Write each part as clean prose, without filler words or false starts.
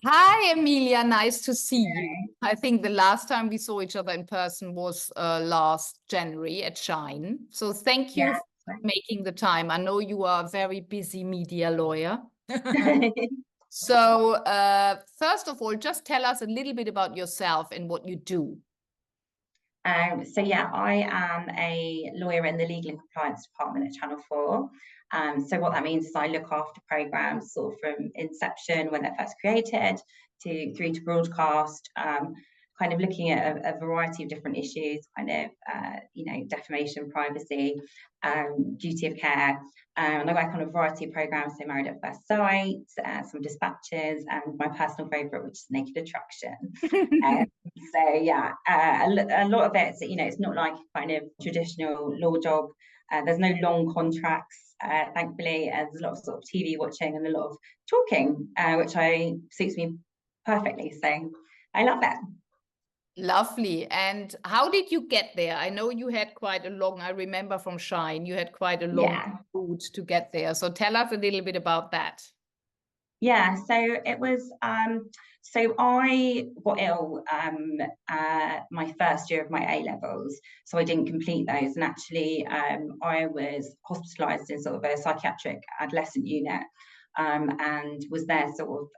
Hi, Amelia. Nice to see you. I think the last time we saw each other in person was last January at Shine. So thank you Yeah. for making the time. I know you are a very busy media lawyer. So first of all, just tell us a little bit about yourself and what you do. So yeah, I am a lawyer in the Legal and Compliance Department at Channel 4. So what that means is I look after programmes sort of from inception when they're first created to through to broadcast, kind of looking at a variety of different issues, kind of defamation, privacy, duty of care. And I work on a variety of programmes, so Married at First Sight, some dispatches, and my personal favourite, which is Naked Attraction. So yeah, a lot of it, it's not like kind of traditional law job. There's no long contracts, thankfully. There's a lot of sort of TV watching and a lot of talking, which suits me perfectly. So I love it. Lovely. And how did you get there? I know you had quite a long, I remember from Shine, you had quite a long Yeah. route to get there. So tell us a little bit about that. Yeah, so it was so I got ill my first year of my A levels, so I didn't complete those, and actually I was hospitalised in sort of a psychiatric adolescent unit, and was there sort of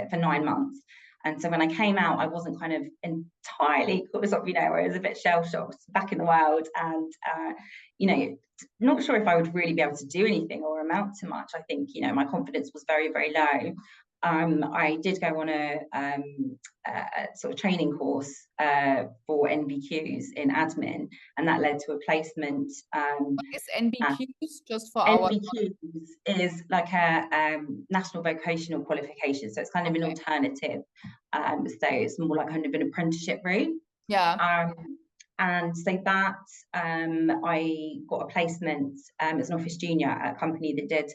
for 9 months. And so when I came out, I wasn't kind of entirely sort of, I was a bit shell shocked back in the world, and you know, not sure if I would really be able to do anything or amount to much. I think, my confidence was very, very low. I did go on a sort of training course for NVQs in admin, and that led to a placement. What is NBQs just for our? NVQs is like a national vocational qualification, so it's kind of an Okay. alternative. So it's more like kind of an apprenticeship route. Yeah. Um, and so that I got a placement as an office junior at a company that did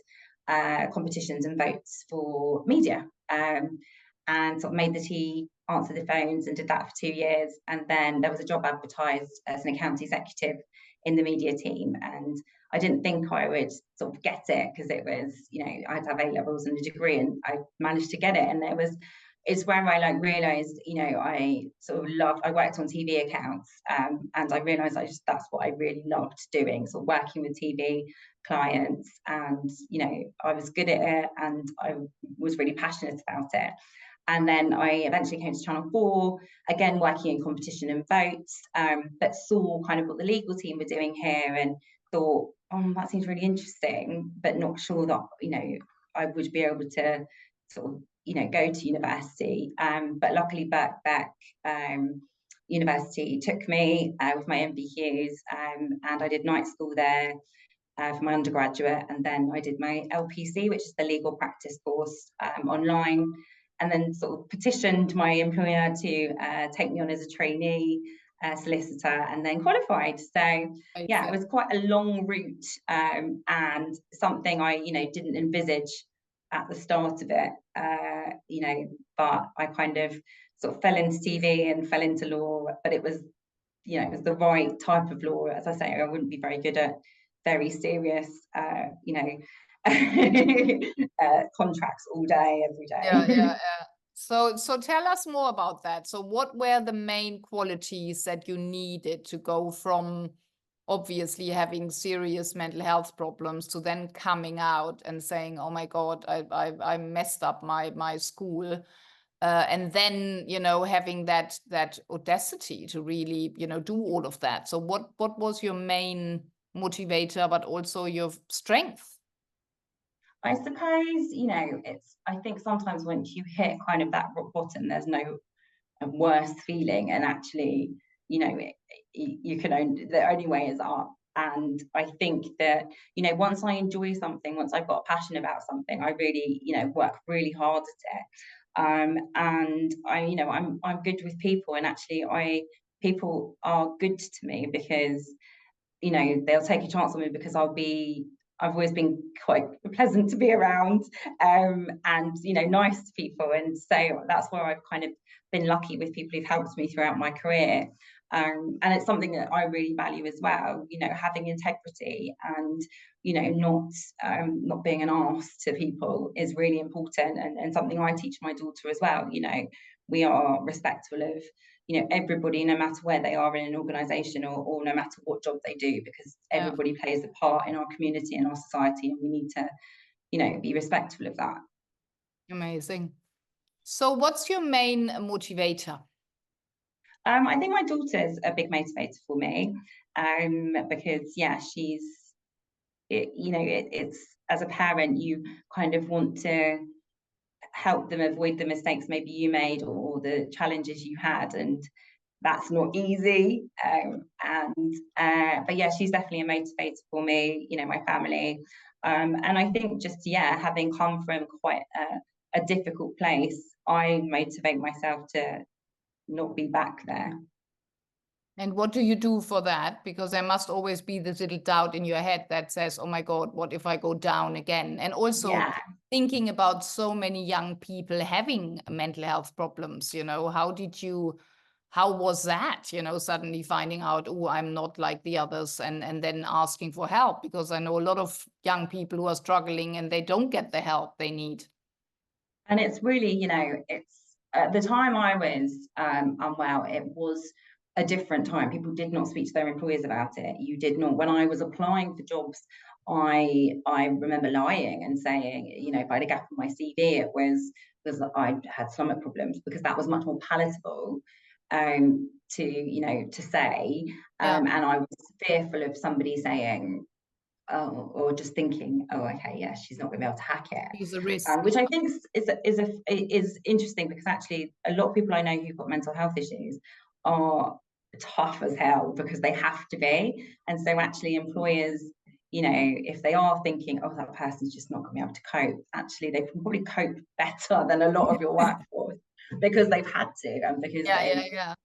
competitions and votes for media, and sort of made the tea, answered the phones, and did that for 2 years. And then there was a job advertised as an account executive in the media team, and I didn't think I would sort of get it because it was, I had to have A levels and a degree, and I managed to get it. And it's where I like realized, I sort of loved, I worked on TV accounts, and I realized that's what I really loved doing, sort of working with TV clients. And, I was good at it, and I was really passionate about it. And then I eventually came to Channel 4, again, working in competition and votes, but saw kind of what the legal team were doing here and thought, oh, that seems really interesting, but not sure that, I would be able to sort of, go to university. But luckily, Birkbeck University took me with my MBQs, and I did night school there for my undergraduate. And then I did my LPC, which is the legal practice course, online, and then sort of petitioned my employer to take me on as a trainee solicitor, and then qualified. So I yeah, it see. was quite a long route, and something I didn't envisage at the start of it, but I kind of sort of fell into TV and fell into law. But it was, it was the right type of law. As I say, I wouldn't be very good at very serious, contracts all day, every Yeah, yeah, day. yeah. So tell us more about that. So what were the main qualities that you needed to go from obviously having serious mental health problems to then coming out and saying, "Oh my God, I messed up my school," and then having that audacity to really do all of that. So what was your main motivator, but also your strength? I suppose, I think sometimes once you hit kind of that rock bottom, there's no worse feeling. And actually, you can only, the only way is up. And I think that, once I enjoy something, once I've got a passion about something, I really, work really hard at it. And I'm good with people, and actually people are good to me because they'll take a chance on me because I've always been quite pleasant to be around, and nice to people. And so that's where I've kind of been lucky with people who've helped me throughout my career. And it's something that I really value as well, you know, having integrity and, you know, not being an arse to people is really important, and something I teach my daughter as well. You know, we are respectful of, you know, everybody, no matter where they are in an organization, or no matter what job they do, because everybody plays a part in our community and our society, and we need to, you know, be respectful of that. Amazing. So what's your main motivator? I think my daughter's a big motivator for me, because yeah, it's, as a parent, you kind of want to help them avoid the mistakes maybe you made, or the challenges you had, and that's not easy. But yeah, she's definitely a motivator for me, you know, my family. And I think just, yeah, having come from quite a difficult place, I motivate myself to not be back there. And what do you do for that? Because there must always be this little doubt in your head that says, oh my God, what if I go down again? And also thinking about so many young people having mental health problems, you know, how was that, you know, suddenly finding out, oh, I'm not like the others, and then asking for help? Because I know a lot of young people who are struggling and they don't get the help they need. And it's really, you know, it's at the time I was unwell, it was a different time. People did not speak to their employers about it. You did not. When I was applying for jobs, I remember lying and saying, you know, if I had a gap in my CV, it was because I had stomach problems, because that was much more palatable to, you know, to say. And I was fearful of somebody saying, oh, or just thinking, oh, okay, yeah, she's not going to be able to hack it. Use a risk. Which I think is interesting, because actually a lot of people I know who've got mental health issues are tough as hell because they have to be. And so actually employers, you know, if they are thinking, oh, that person's just not going to be able to cope, actually they can probably cope better than a lot of your workforce, because they've had to, and because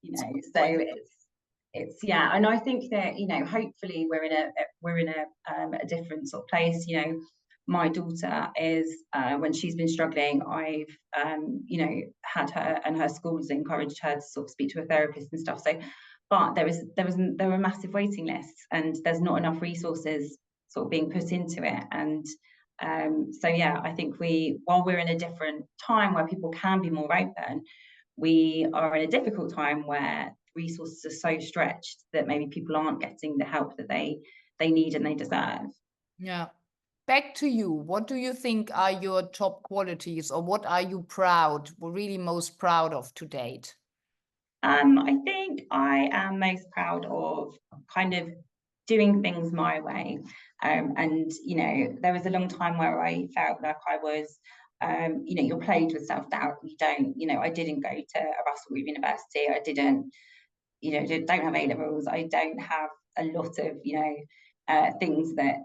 you know, so it's yeah. And I think that, you know, hopefully we're in a different sort of place. You know, my daughter is when she's been struggling, I've you know, had her, and her schools encouraged her to sort of speak to a therapist and stuff. So, but there were massive waiting lists, and there's not enough resources sort of being put into it. And so yeah, I think while we're in a different time where people can be more open, we are in a difficult time where resources are so stretched that maybe people aren't getting the help that they need and they deserve. Yeah. Back to you. What do you think are your top qualities, or what are you really most proud of to date? I think I am most proud of kind of doing things my way. And, you know, there was a long time where I felt like I was, you know, you're plagued with self-doubt. You don't, you know, I didn't go to a Russell University. I didn't, you know, don't have A-levels. I don't have a lot of, you know, things that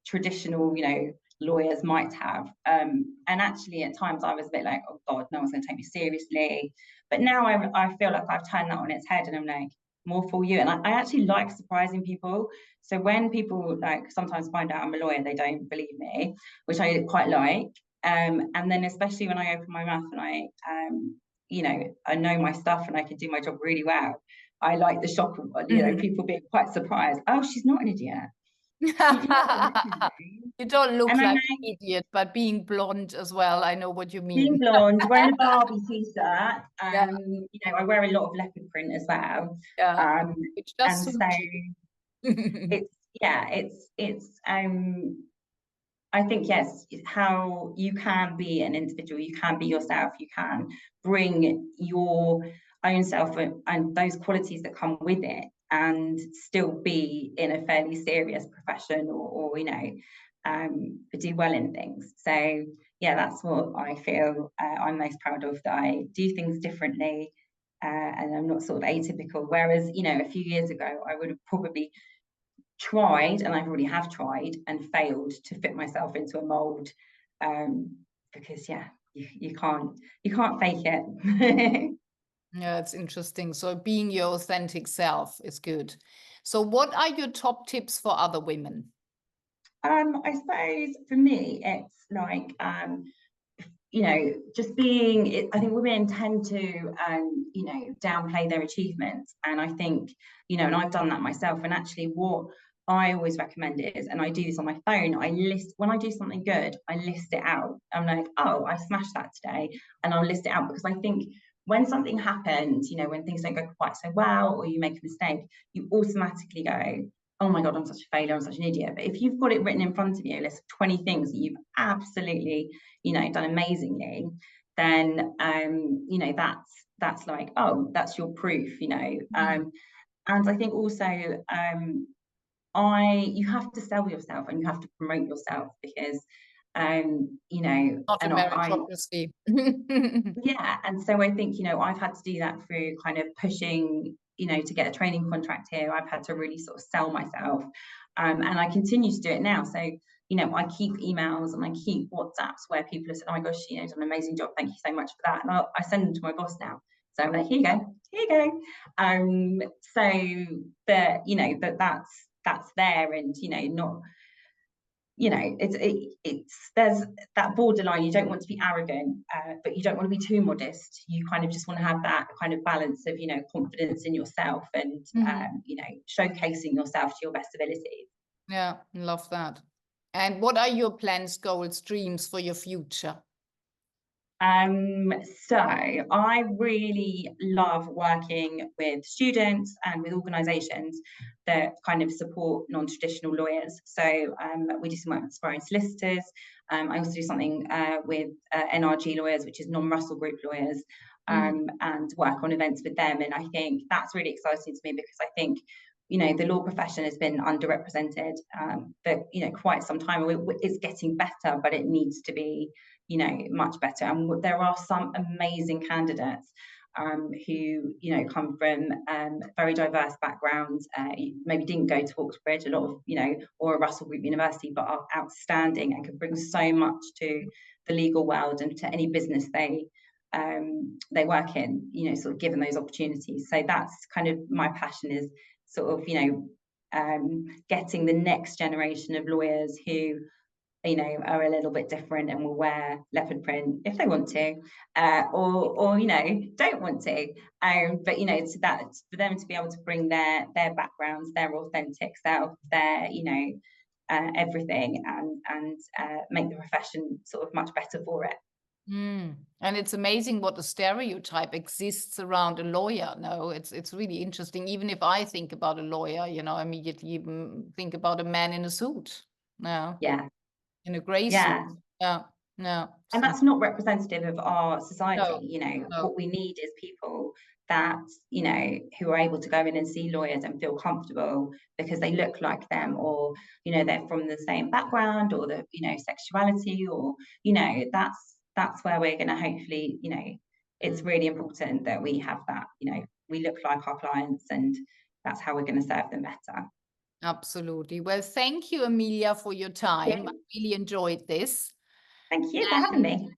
traditional, you know, lawyers might have. And actually at times I was a bit like, oh God, no one's going to take me seriously. But now I feel like I've turned that on its head, and I'm like, more for you. And I actually like surprising people. So when people like sometimes find out I'm a lawyer, they don't believe me, which I quite like. And then especially when I open my mouth and I, you know, I know my stuff and I can do my job really well. I like the shock of, you know, people being quite surprised. Oh, she's not an idiot. You don't look and like an idiot, but being blonde as well, I know what you mean. Being blonde, wearing a Barbie t-shirt, you know, I wear a lot of leopard print as well. Which does and so it's I think, yes, how you can be an individual, you can be yourself, you can bring your own self and those qualities that come with it, and still be in a fairly serious profession, or you know, do well in things. So yeah, that's what I feel I'm most proud of, that I do things differently, and I'm not sort of atypical. Whereas, you know, a few years ago, I would have probably tried, and I already have tried and failed to fit myself into a mold, because yeah, you can't fake it. Yeah, it's interesting. So being your authentic self is good. So what are your top tips for other women? I suppose for me, it's like, you know, just being, I think women tend to, you know, downplay their achievements. And I think, you know, and I've done that myself. And actually what I always recommend is, and I do this on my phone, when I do something good, I list it out. I'm like, oh, I smashed that today. And I'll list it out, because I think when something happens, you know, when things don't go quite so well, or you make a mistake, you automatically go, oh my God, I'm such a failure, I'm such an idiot. But if you've got it written in front of you, a list of 20 things that you've absolutely, you know, done amazingly, then you know, that's like, oh, that's your proof, you know. And I think also you have to sell yourself and you have to promote yourself, because you know, Not a and meritocracy. yeah, and so I think, you know, I've had to do that through kind of pushing, you know, to get a training contract here. I've had to really sort of sell myself, and I continue to do it now. So, you know, I keep emails and I keep WhatsApps where people have said, oh my gosh, you know, done an amazing job, thank you so much for that. And I send them to my boss now. So I'm like, here you go. So that, you know, that's there, and, you know, not, you know, it's there's that borderline. You don't want to be arrogant, but you don't want to be too modest. You kind of just want to have that kind of balance of, you know, confidence in yourself, and you know, showcasing yourself to your best abilities. Yeah, love that. And what are your plans, goals, dreams for your future? So I really love working with students and with organisations that kind of support non-traditional lawyers. So we do some work with aspiring solicitors. I also do something with NRG lawyers, which is non-Russell Group lawyers, and work on events with them. And I think that's really exciting to me, because I think, you know, the law profession has been underrepresented for, you know, quite some time. It's getting better, but it needs to be, you know, much better. And there are some amazing candidates who, you know, come from very diverse backgrounds, maybe didn't go to Oxbridge, a lot of, you know, or a Russell Group University, but are outstanding and can bring so much to the legal world and to any business they work in, you know, sort of given those opportunities. So that's kind of my passion, is sort of, you know, getting the next generation of lawyers who, you know, are a little bit different and will wear leopard print if they want to, or you know, don't want to. But you know, it's that, for them to be able to bring their backgrounds, their authentic self, their, you know, everything, and make the profession sort of much better for it. And it's amazing what a stereotype exists around a lawyer. No, it's really interesting. Even if I think about a lawyer, you know, I immediately think about a man in a suit. No, Yeah, in a gray suit. yeah. Yeah, no. And So that's not representative of our society. no, You know, no. what we need is people that, you know, who are able to go in and see lawyers and feel comfortable because they look like them, or, you know, they're from the same background, or the, you know, sexuality, or, you know, that's where we're going to hopefully, you know, it's really important that we have that, you know, we look like our clients, and that's how we're going to serve them better. Absolutely. Well, thank you, Amelia, for your time. I really enjoyed this. Thank you for having And me.